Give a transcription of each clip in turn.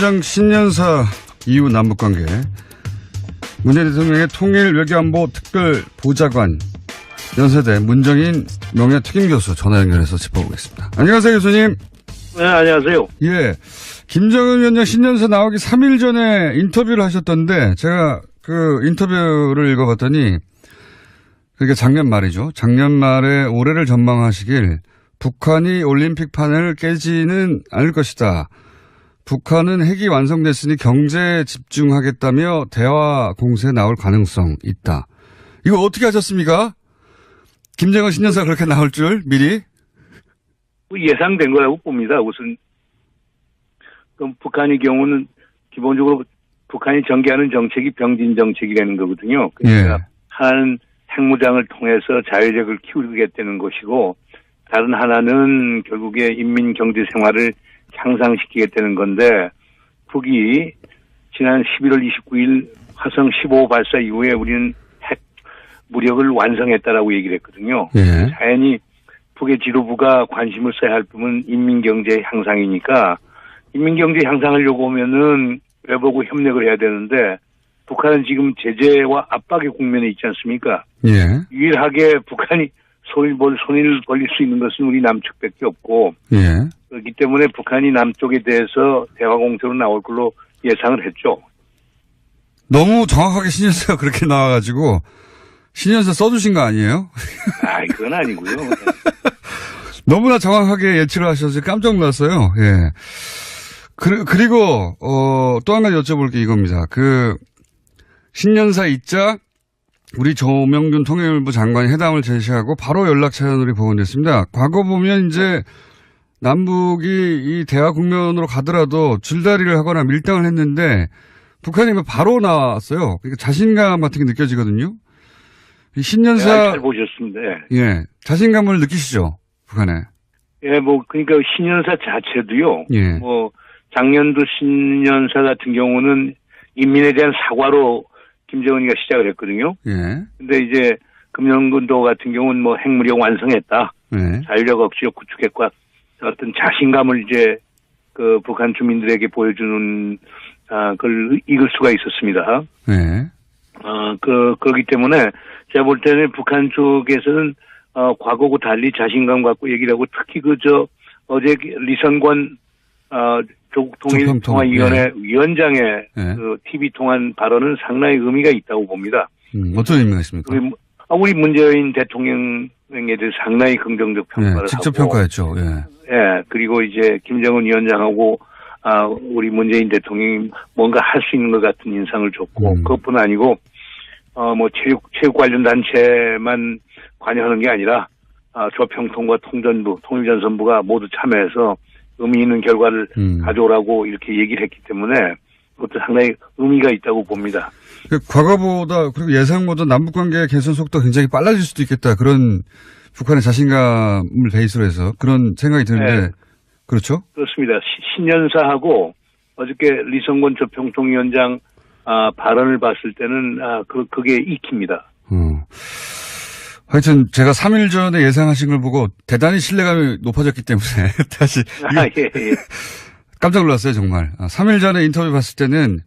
김여정 신년사 이후 남북관계, 문재인 대통령의 통일 외교안보 특별 보좌관, 연세대 문정인 명예특임교수 전화 연결해서 짚어보겠습니다. 안녕하세요, 교수님. 네, 안녕하세요. 예. 김정은 위원장 신년사 나오기 3일 전에 인터뷰를 하셨던데, 제가 그 인터뷰를 읽어봤더니, 그게 작년 말이죠. 작년 말에 올해를 전망하시길, 북한이 올림픽판을 깨지는 않을 것이다. 북한은 핵이 완성됐으니 경제에 집중하겠다며 대화 공세에 나올 가능성 있다. 이거 어떻게 하셨습니까? 김정은 신년사가 그렇게 나올 줄 미리? 예상된 거라고 봅니다. 우선 그럼 북한의 경우는 기본적으로 북한이 전개하는 정책이 병진 정책이라는 거거든요. 그러니까 예. 한 핵무장을 통해서 자유력을 키우겠다는 것이고, 다른 하나는 결국에 인민 경제 생활을 향상시키겠다는 건데, 북이 지난 11월 29일 화성 15 발사 이후에 우리는 핵 무력을 완성했다라고 얘기를 했거든요. 예. 자연히 북의 지도부가 관심을 써야 할 부분은 인민경제 향상이니까, 인민경제 향상하려고 하면은 외부하고 협력을 해야 되는데, 북한은 지금 제재와 압박의 국면에 있지 않습니까? 예. 유일하게 북한이 손을 벌릴 수 있는 것은 우리 남측밖에 없고, 예. 그렇기 때문에 북한이 남쪽에 대해서 대화 공세로 나올 걸로 예상을 했죠. 너무 정확하게 신년사가 그렇게 나와가지고 신년사 써주신 거 아니에요? 그건 아니고요. 너무나 정확하게 예측을 하셔서 깜짝 놀랐어요. 예. 그리고 또 한 가지 여쭤볼 게 이겁니다. 그 신년사 있자 우리 조명균 통일부 장관이 회담을 제시하고 바로 연락 차단으로 복원됐습니다. 과거 보면 이제 남북이 이 대화 국면으로 가더라도 줄다리를 하거나 밀당을 했는데 북한이 바로 나왔어요. 그러니까 자신감 같은 게 느껴지거든요. 이 신년사. 잘 보셨습니다. 예. 자신감을 느끼시죠? 북한에. 예, 그러니까 신년사 자체도요. 예. 작년도 신년사 같은 경우는 인민에 대한 사과로 김정은이가 시작을 했거든요. 예. 근데 이제 금년군도 같은 경우는 핵무력 완성했다. 예. 자유력 억지력 구축했과 어떤 자신감을 이제 그 북한 주민들에게 보여주는 그걸 읽을 수가 있었습니다. 예. 그렇기 때문에 제가 볼 때는 북한 쪽에서는 과거하고 달리 자신감 갖고 얘기를 하고, 특히 어제 리선권 조국 통일통화위원회 예. 위원장의 예. 그 TV 통한 발언은 상당히 의미가 있다고 봅니다. 어떤 의미가 있습니까? 우리 문재인 대통령에 대해서 상당히 긍정적 평가를 하고. 직접 평가했죠. 예. 예. 그리고 이제 김정은 위원장하고 우리 문재인 대통령이 뭔가 할 수 있는 것 같은 인상을 줬고, 그것뿐 아니고 체육 관련 단체만 관여하는 게 아니라 조평통과 통전부, 통일전선부가 모두 참여해서 의미 있는 결과를 가져오라고 이렇게 얘기를 했기 때문에 그것도 상당히 의미가 있다고 봅니다. 과거보다 그리고 예상보다 남북관계 개선 속도가 굉장히 빨라질 수도 있겠다. 그런 북한의 자신감을 베이스로 해서 그런 생각이 드는데. 네. 그렇죠? 그렇습니다. 신년사하고 어저께 리성권 조평통위원장 발언을 봤을 때는 그게 익힙니다. 하여튼 제가 3일 전에 예상하신 걸 보고 대단히 신뢰감이 높아졌기 때문에 다시 예. 깜짝 놀랐어요, 정말. 3일 전에 인터뷰 봤을 때는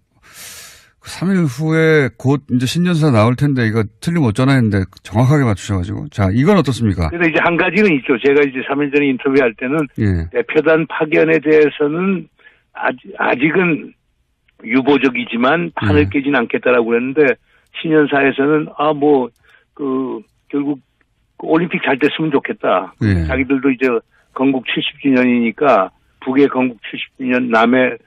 3일 후에 곧 이제 신년사 나올 텐데 이거 틀리면 어쩌나 했는데 정확하게 맞추셔가지고. 자, 이건 어떻습니까? 근데 이제 한 가지는 있죠. 제가 이제 3일 전에 인터뷰할 때는 예. 대표단 파견에 대해서는 아직은 유보적이지만 판을 깨진 않겠다라고 그랬는데, 신년사에서는 결국 올림픽 잘 됐으면 좋겠다. 예. 자기들도 이제 건국 70주년이니까 북의 건국 70주년, 남의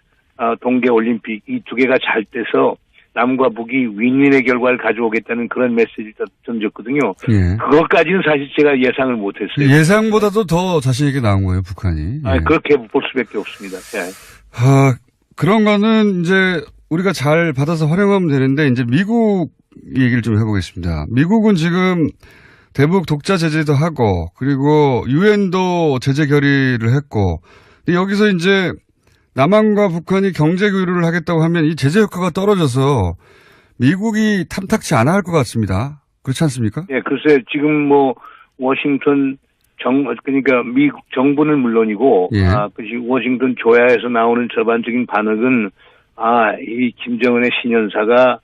동계 올림픽 이 두 개가 잘 돼서 남과 북이 윈윈의 결과를 가져오겠다는 그런 메시지를 던졌거든요. 예. 그것까지는 사실 제가 예상을 못했어요. 예상보다도 더 자신 있게 나온 거예요, 북한이. 예. 그렇게 볼 수밖에 없습니다. 예. 그런 거는 이제 우리가 잘 받아서 활용하면 되는데, 이제 미국 얘기를 좀 해보겠습니다. 미국은 지금 대북 독자 제재도 하고, 그리고 유엔도 제재 결의를 했고, 근데 여기서 이제 남한과 북한이 경제 교류를 하겠다고 하면 이 제재 효과가 떨어져서 미국이 탐탁치 않아 할 것 같습니다. 그렇지 않습니까? 예, 글쎄 지금 워싱턴 그러니까 미국 정부는 물론이고, 예. 그것이 워싱턴 조야에서 나오는 전반적인 반응은, 이 김정은의 신년사가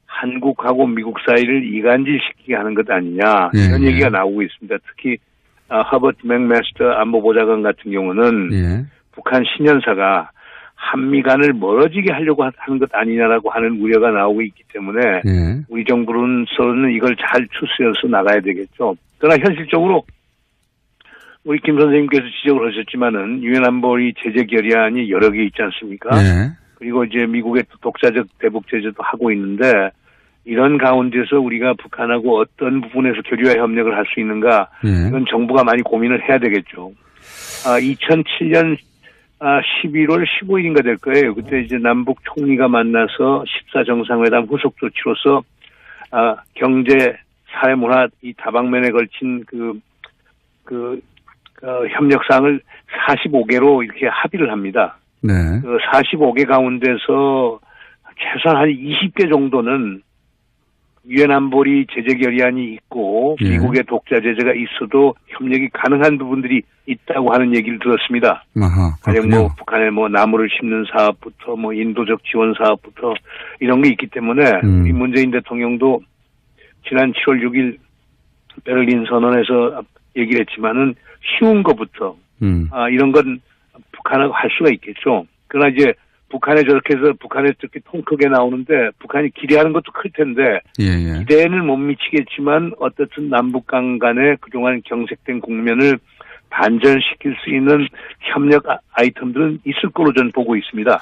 한국하고 미국 사이를 이간질시키게 하는 것 아니냐, 예. 이런 얘기가 나오고 있습니다. 특히, 허버트 맥마스터 안보보좌관 같은 경우는, 예. 북한 신년사가 한미 간을 멀어지게 하려고 하는 것 아니냐라고 하는 우려가 나오고 있기 때문에, 예. 우리 정부로서는 이걸 잘 추스려서 나가야 되겠죠. 그러나 현실적으로 우리 김 선생님께서 지적을 하셨지만은 유엔 안보리 제재 결의안이 여러 개 있지 않습니까? 예. 그리고 이제 미국의 독자적 대북 제재도 하고 있는데 이런 가운데서 우리가 북한하고 어떤 부분에서 교류와 협력을 할 수 있는가? 예. 이건 정부가 많이 고민을 해야 되겠죠. 2007년 11월 15일인가 될 거예요. 그때 이제 남북 총리가 만나서 14정상회담 후속 조치로서 경제, 사회, 문화 이 다방면에 걸친 협력사항을 45개로 이렇게 합의를 합니다. 네. 그 45개 가운데서 최소한 한 20개 정도는 유엔 안보리 제재 결의안이 있고 예. 미국의 독자 제재가 있어도 협력이 가능한 부분들이 있다고 하는 얘기를 들었습니다. 아하. 가령 그렇군요. 북한에 나무를 심는 사업부터 인도적 지원 사업부터 이런 게 있기 때문에 이 문재인 대통령도 지난 7월 6일 베를린 선언에서 얘기를 했지만은 쉬운 것부터 이런 건 북한하고 할 수가 있겠죠. 그러나 이제 북한에 저렇게 통 크게 나오는데 북한이 기대하는 것도 클 텐데 예. 기대는 못 미치겠지만 어떻든 남북 간의 그동안 경색된 국면을 반전시킬 수 있는 협력 아이템들은 있을 거로 저는 보고 있습니다.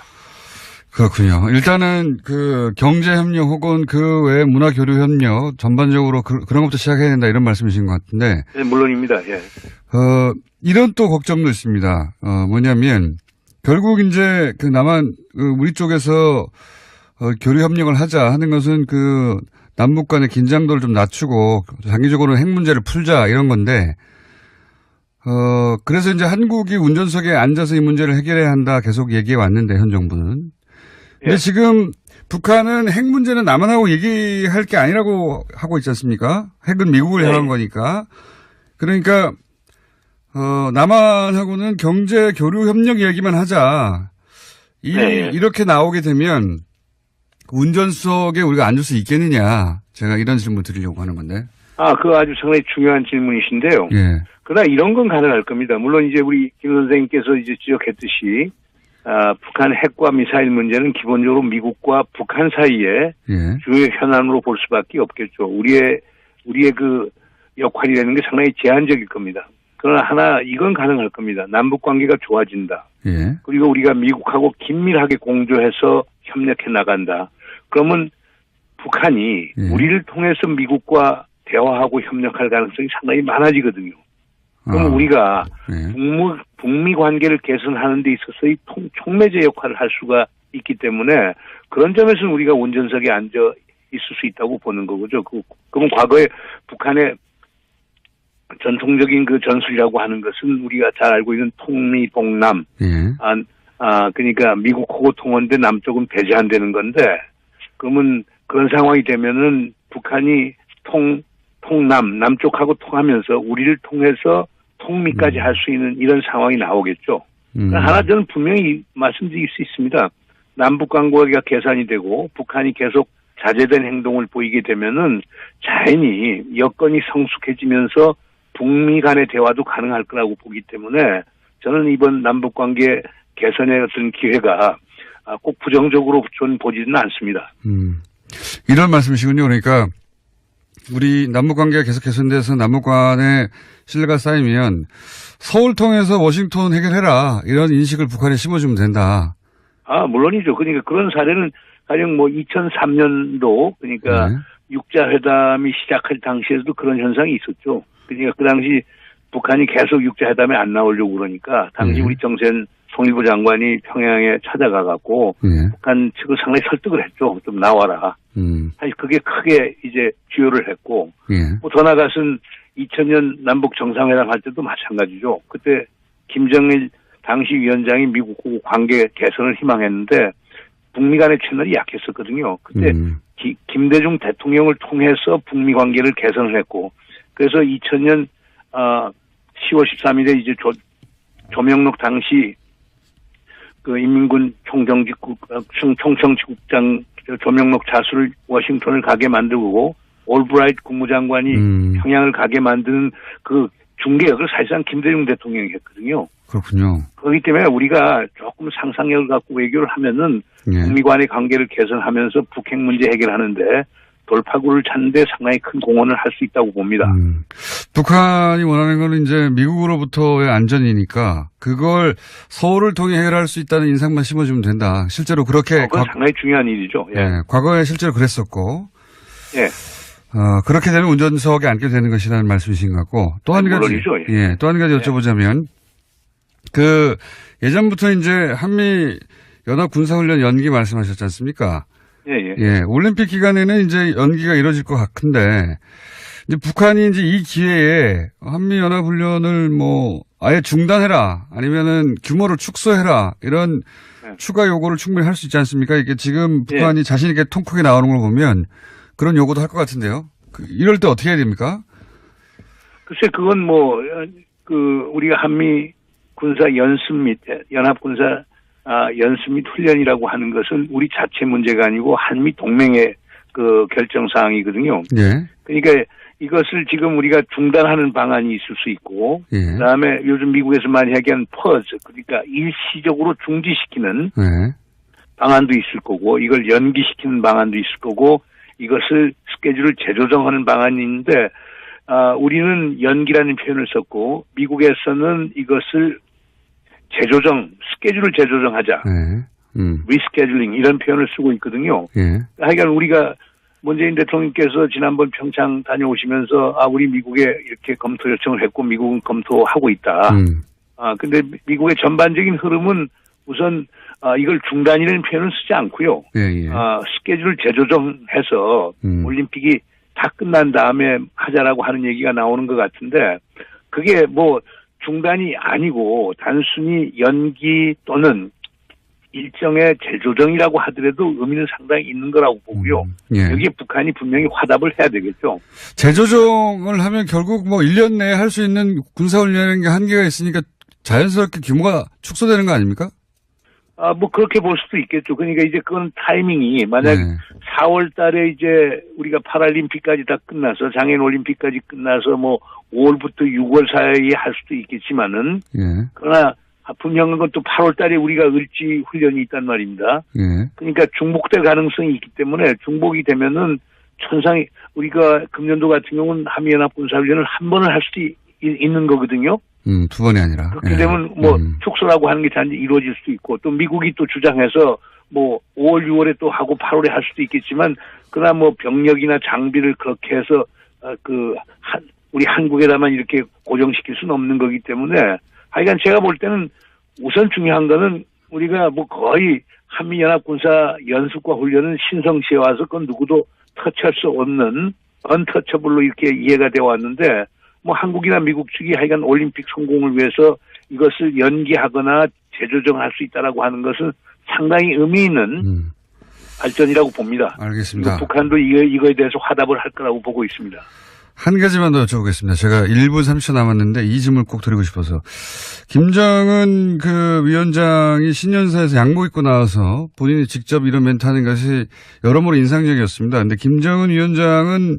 그렇군요. 일단은 그 경제 협력 혹은 그 외 문화 교류 협력 전반적으로 그런 것부터 시작해야 된다 이런 말씀이신 것 같은데. 네, 물론입니다. 예. 이런 또 걱정도 있습니다. 뭐냐면 결국 이제 그 남한 우리 쪽에서 교류 협력을 하자 하는 것은 그 남북 간의 긴장도를 좀 낮추고 장기적으로 핵 문제를 풀자 이런 건데. 그래서 이제 한국이 운전석에 앉아서 이 문제를 해결해야 한다 계속 얘기해 왔는데 현 정부는. 근데 예. 지금 북한은 핵 문제는 남한하고 얘기할 게 아니라고 하고 있지 않습니까? 핵은 미국을 향한 거니까. 그러니까 남한하고는 경제 교류 협력 얘기만 하자. 이렇게 나오게 되면 운전석에 우리가 앉을 수 있겠느냐. 제가 이런 질문 드리려고 하는 건데. 그거 아주 상당히 중요한 질문이신데요. 예. 그러나 이런 건 가능할 겁니다. 물론 이제 우리 김 선생님께서 이제 지적했듯이 북한 핵과 미사일 문제는 기본적으로 미국과 북한 사이에 예. 주요 현안으로 볼 수밖에 없겠죠. 우리의 그 역할이라는 게 상당히 제한적일 겁니다. 그러나 이건 가능할 겁니다. 남북 관계가 좋아진다. 예. 그리고 우리가 미국하고 긴밀하게 공조해서 협력해 나간다. 그러면 북한이 우리를 통해서 미국과 대화하고 협력할 가능성이 상당히 많아지거든요. 그럼 우리가 북미 관계를 개선하는 데 있어서의 촉매제 역할을 할 수가 있기 때문에 그런 점에서는 우리가 운전석에 앉아 있을 수 있다고 보는 거죠. 그러면 과거에 북한의 전통적인 그 전술이라고 하는 것은 우리가 잘 알고 있는 통미동남. 그러니까 미국하고 통한데 남쪽은 배제한다는 건데 그러면 그런 상황이 되면은 북한이 남쪽하고 통하면서 우리를 통해서 통미까지 할 수 있는 이런 상황이 나오겠죠. 하나 저는 분명히 말씀드릴 수 있습니다. 남북 관계가 개선이 되고 북한이 계속 자제된 행동을 보이게 되면은 자연히 여건이 성숙해지면서 북미 간의 대화도 가능할 거라고 보기 때문에 저는 이번 남북 관계 개선의 어떤 기회가 꼭 부정적으로 저는 보지는 않습니다. 이런 말씀이시군요. 그러니까 우리 남북 관계가 계속 개선돼서 남북 간의 신뢰가 쌓이면 서울 통해서 워싱턴 해결해라 이런 인식을 북한에 심어주면 된다. 물론이죠. 그러니까 그런 사례는 가령 2003년도 그러니까 육자회담이 시작할 당시에도 그런 현상이 있었죠. 그러니까 그 당시 북한이 계속 육자회담에 안 나오려고 그러니까 당시 우리 정세현 통일부 장관이 평양에 찾아가갖고 북한 측을 상당히 설득을 했죠. 좀 나와라. 사실 그게 크게 이제 주요를 했고 더 나아가서는 2000년 남북 정상회담 할 때도 마찬가지죠. 그때 김정일 당시 위원장이 미국하고 관계 개선을 희망했는데 북미 간의 채널이 약했었거든요. 그때 김대중 대통령을 통해서 북미 관계를 개선을 했고 그래서 2000년 10월 13일에 이제 조명록 당시 그 인민군 총청지국장 조명록 자수를 워싱턴을 가게 만들고 올브라이트 국무장관이 평양을 가게 만드는 그 중개역을 사실상 김대중 대통령이 했거든요. 그렇군요. 그렇기 때문에 우리가 조금 상상력을 갖고 외교를 하면은 예. 북미 간의 관계를 개선하면서 북핵 문제 해결하는데 돌파구를 찾는 데 상당히 큰 공헌을 할 수 있다고 봅니다. 북한이 원하는 건 이제 미국으로부터의 안전이니까 그걸 서울을 통해 해결할 수 있다는 인상만 심어주면 된다. 실제로 그렇게. 그건 상당히 중요한 일이죠. 예. 예, 과거에 실제로 그랬었고. 예. 그렇게 되면 운전석에 앉게 되는 것이라는 말씀이신 것 같고. 또 한 가지. 물론이죠. 예, 또 한 가지 여쭤보자면 예전부터 이제 한미 연합 군사훈련 연기 말씀하셨지 않습니까? 예. 올림픽 기간에는 이제 연기가 이루어질 것 같은데, 이제 북한이 이제 이 기회에 한미연합훈련을 아예 중단해라, 아니면은 규모를 축소해라, 이런 추가 요구를 충분히 할 수 있지 않습니까? 이게 지금 북한이 자신있게 통 크게 나오는 걸 보면 그런 요구도 할 것 같은데요. 이럴 때 어떻게 해야 됩니까? 글쎄, 그건 우리가 한미 군사 연습 및 연합군사 연습 및 훈련이라고 하는 것은 우리 자체 문제가 아니고 한미 동맹의 그 결정 사항이거든요. 예. 그러니까 이것을 지금 우리가 중단하는 방안이 있을 수 있고, 예. 그다음에 요즘 미국에서 많이 얘기하는 퍼즈, 그러니까 일시적으로 중지시키는 방안도 있을 거고, 이걸 연기시키는 방안도 있을 거고, 이것을 스케줄을 재조정하는 방안이 있는데, 우리는 연기라는 표현을 썼고, 미국에서는 이것을 스케줄을 재조정하자. 리스케줄링 이런 표현을 쓰고 있거든요. 예. 하여간 우리가 문재인 대통령께서 지난번 평창 다녀오시면서 우리 미국에 이렇게 검토 요청을 했고 미국은 검토하고 있다. 근데 미국의 전반적인 흐름은 우선 이걸 중단이라는 표현을 쓰지 않고요. 스케줄을 재조정해서 올림픽이 다 끝난 다음에 하자라고 하는 얘기가 나오는 것 같은데 그게 중단이 아니고 단순히 연기 또는 일정의 재조정이라고 하더라도 의미는 상당히 있는 거라고 보고요. 여기에 북한이 분명히 화답을 해야 되겠죠. 재조정을 하면 결국 1년 내에 할 수 있는 군사훈련이라는 게 한계가 있으니까 자연스럽게 규모가 축소되는 거 아닙니까? 그렇게 볼 수도 있겠죠. 그러니까 이제 그건 타이밍이 만약 4월 달에 이제 우리가 파라림픽까지 다 끝나서 장애인 올림픽까지 끝나서 5월부터 6월 사이에 할 수도 있겠지만은 그러나 분명한 건 또 8월 달에 우리가 을지 훈련이 있단 말입니다. 그러니까 중복될 가능성이 있기 때문에 중복이 되면은 천상이 우리가 금년도 같은 경우는 한미연합 군사훈련을 한 번을 할 수도 있는 거거든요. 두 번이 아니라. 그렇게 되면 축소라고 하는 게 단지 이루어질 수도 있고 또 미국이 또 주장해서 5월, 6월에 또 하고 8월에 할 수도 있겠지만 그러나 병력이나 장비를 그렇게 해서 우리 한국에다만 이렇게 고정시킬 수는 없는 거기 때문에 하여간 제가 볼 때는 우선 중요한 거는 우리가 거의 한미연합 군사 연습과 훈련은 신성시에 와서 그건 누구도 터치할 수 없는 언터처블로 이렇게 이해가 되어 왔는데 한국이나 미국 측이 하여간 올림픽 성공을 위해서 이것을 연기하거나 재조정할 수 있다라고 하는 것은 상당히 의미 있는 발전이라고 봅니다. 알겠습니다. 북한도 이거에 대해서 화답을 할 거라고 보고 있습니다. 한 가지만 더 여쭤보겠습니다. 제가 1분 30초 남았는데 이 질문을 꼭 드리고 싶어서. 김정은 위원장이 신년사에서 양복 입고 나와서 본인이 직접 이런 멘트 하는 것이 여러모로 인상적이었습니다. 근데 김정은 위원장은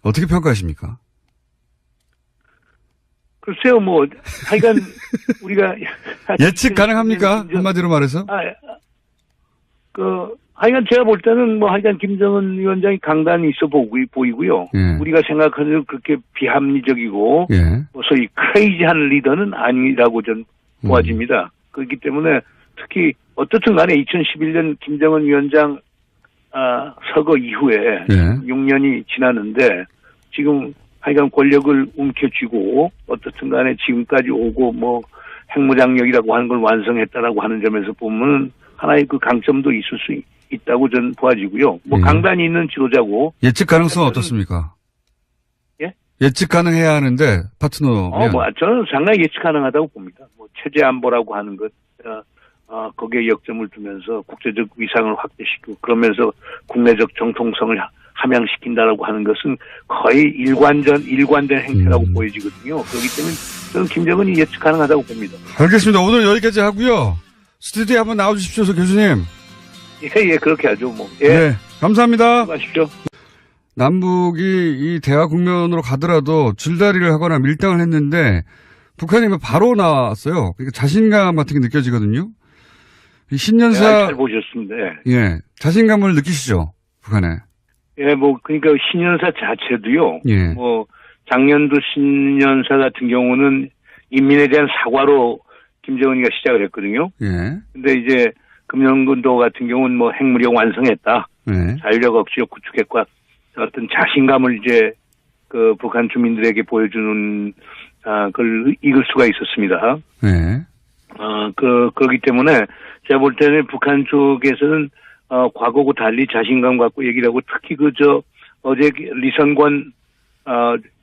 어떻게 평가하십니까? 글쎄요, 하여간 우리가 예측 가능합니까? 한마디로 말해서? 하여간 제가 볼 때는 하여간 김정은 위원장이 강단이 있어 보이고요. 우리가 생각하는 대로 그렇게 비합리적이고 소위 크레이지한 리더는 아니라고 전 보아집니다. 그렇기 때문에 특히 어떻든 간에 2011년 김정은 위원장 서거 이후에 6년이 지났는데 지금 하여간 권력을 움켜쥐고 어떻든 간에 지금까지 오고 핵무장력이라고 하는 걸 완성했다라고 하는 점에서 보면 하나의 그 강점도 있을 수 있다고 저는 보아지고요. 강단이 있는 지도자고. 예측 가능성은 어떻습니까? 예? 예측 가능해야 하는데 파트너면. 저는 상당히 예측 가능하다고 봅니다. 체제 안보라고 하는 것, 거기에 역점을 두면서 국제적 위상을 확대시키고 그러면서 국내적 정통성을 함양시킨다라고 하는 것은 거의 일관된 행태라고 보여지거든요. 그렇기 때문에 저는 김정은이 예측 가능하다고 봅니다. 알겠습니다. 오늘 여기까지 하고요. 스튜디오에 한번 나와주십시오, 교수님. 예, 그렇게 하죠, 뭐. 예. 네, 감사합니다. 수고하십시오. 남북이 이 대화 국면으로 가더라도 줄다리를 하거나 밀당을 했는데 북한이 바로 나왔어요. 그러니까 자신감 같은 게 느껴지거든요. 이 신년사. 잘 보셨습니다. 예. 예. 자신감을 느끼시죠? 북한에. 예, 그러니까 신년사 자체도요. 예. 작년도 신년사 같은 경우는 인민에 대한 사과로 김정은이가 시작을 했거든요. 예. 근데 이제 금년군도 같은 경우는 핵무력 완성했다. 예. 자유력 억지력 구축했과 어떤 자신감을 이제 북한 주민들에게 보여주는 그걸 읽을 수가 있었습니다. 예. 그렇기 때문에 제가 볼 때는 북한 쪽에서는 과거하고 달리 자신감 갖고 얘기를 하고 특히 어제 리선권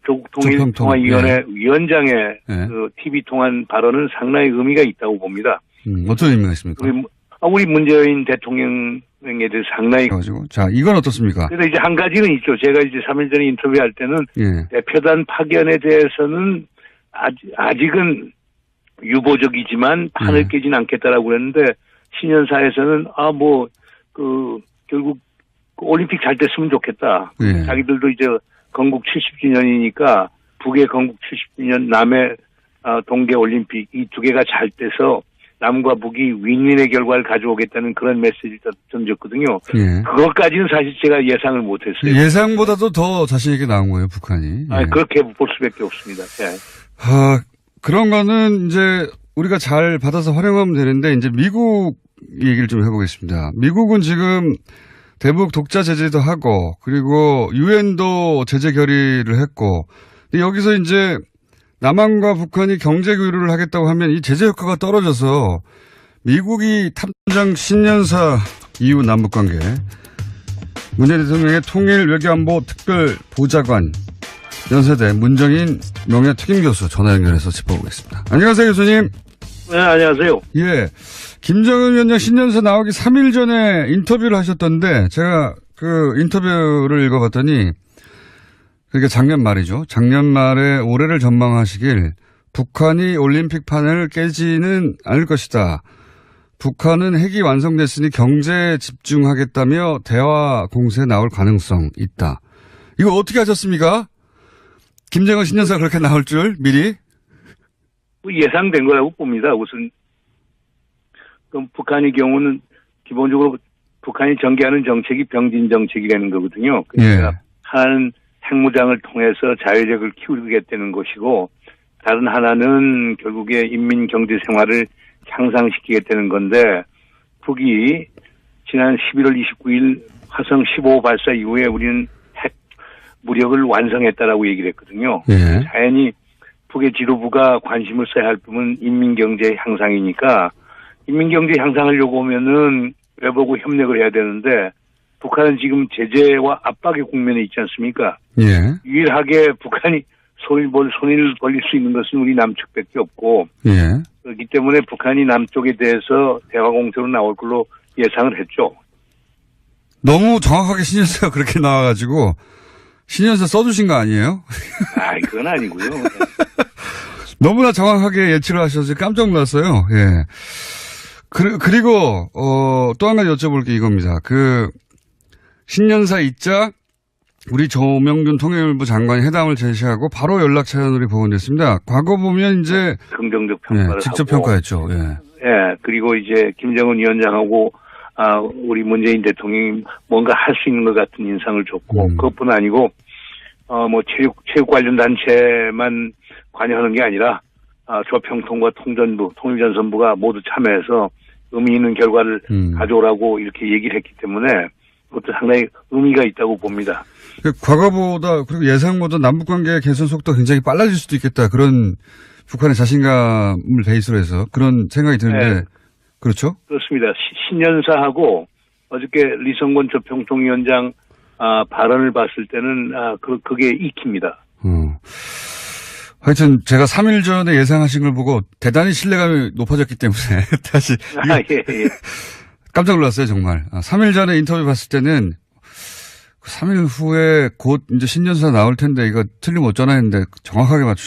조국 통일통화위원회 위원장의 예. TV 통한 발언은 상당히 의미가 있다고 봅니다. 어떤 의미가 있습니까? 우리 문재인 대통령에 대해서 상당히. 자, 이건 어떻습니까? 그래서 이제 한 가지는 있죠. 제가 이제 3일 전에 인터뷰할 때는 예. 대표단 파견에 대해서는 아직은 유보적이지만 판을 깨진 않겠다라고 그랬는데 신년사에서는 결국 올림픽 잘 됐으면 좋겠다. 예. 자기들도 이제 건국 70주년이니까 북의 건국 70주년 남의 동계 올림픽 이 두 개가 잘 돼서 남과 북이 윈윈의 결과를 가져오겠다는 그런 메시지를 던졌거든요. 예. 그것까지는 사실 제가 예상을 못했어요. 예상보다도 더 자신 있게 나온 거예요, 북한이. 예. 그렇게 볼 수밖에 없습니다. 예. 그런 거는 이제 우리가 잘 받아서 활용하면 되는데 이제 미국 얘기를 좀 해보겠습니다. 미국은 지금 대북 독자 제재도 하고 그리고 유엔도 제재 결의를 했고 근데 여기서 이제 남한과 북한이 경제 교류를 하겠다고 하면 이 제재 효과가 떨어져서 미국이 탐정 신년사 이후 남북관계 문재인 대통령의 통일 외교안보 특별 보좌관 연세대 문정인 명예특임교수 전화 연결해서 짚어보겠습니다. 안녕하세요, 교수님. 네, 안녕하세요. 예. 김정은 위원장 신년사 나오기 3일 전에 인터뷰를 하셨던데 제가 그 인터뷰를 읽어봤더니 그러니까 작년 말이죠. 작년 말에 올해를 전망하시길 북한이 올림픽판을 깨지는 않을 것이다. 북한은 핵이 완성됐으니 경제에 집중하겠다며 대화 공세에 나올 가능성 있다. 이거 어떻게 하셨습니까? 김정은 신년사 그렇게 나올 줄 미리? 예상된 거라고 봅니다. 우선 그럼 북한의 경우는 기본적으로 북한이 전개하는 정책이 병진 정책이라는 거거든요. 그러니까 예. 한 핵무장을 통해서 자유력을 키우겠다는 것이고 다른 하나는 결국에 인민 경제 생활을 향상시키겠다는 건데 북이 지난 11월 29일 화성 15 발사 이후에 우리는 핵 무력을 완성했다라고 얘기를 했거든요. 예. 자연히 북의 지도부가 관심을 써야 할 부분은 인민경제 향상이니까 인민경제 향상하려고 하면은 외부하고 협력을 해야 되는데 북한은 지금 제재와 압박의 국면에 있지 않습니까? 예. 유일하게 북한이 손을 벌릴 수 있는 것은 우리 남측밖에 없고 예. 그렇기 때문에 북한이 남쪽에 대해서 대화 공세로 나올 걸로 예상을 했죠. 너무 정확하게 신년사가 그렇게 나와가지고 신년사 써주신 거 아니에요? 그건 아니고요. 너무나 정확하게 예측을 하셔서 깜짝 놀랐어요. 예. 그리고 또 한 가지 여쭤볼 게 이겁니다. 신년사 있자 우리 조명균 통일부 장관이 회담을 제시하고 바로 연락 차단으로 보건됐습니다. 과거 보면 이제 긍정적 평가를 직접 하고 평가했죠. 예. 예. 그리고 이제 김정은 위원장하고 우리 문재인 대통령이 뭔가 할 수 있는 것 같은 인상을 줬고 그것뿐 아니고 체육 관련 단체만 관여하는 게 아니라 조평통과 통전부, 통일전선부가 모두 참여해서 의미 있는 결과를 가져오라고 이렇게 얘기를 했기 때문에 그것도 상당히 의미가 있다고 봅니다. 과거보다 그리고 예상보다 남북관계 개선 속도가 굉장히 빨라질 수도 있겠다. 그런 북한의 자신감을 베이스로 해서 그런 생각이 드는데 네. 그렇죠? 그렇습니다. 신년사하고 어저께 리성권 조평통위원장 발언을 봤을 때는 그게 익힙니다. 하여튼 제가 3일 전에 예상하신 걸 보고 대단히 신뢰감이 높아졌기 때문에 다시 예. 깜짝 놀랐어요 정말. 3일 전에 인터뷰 봤을 때는 3일 후에 곧 이제 신년사 나올 텐데 이거 틀리면 어쩌나 했는데 정확하게 맞추셨어요.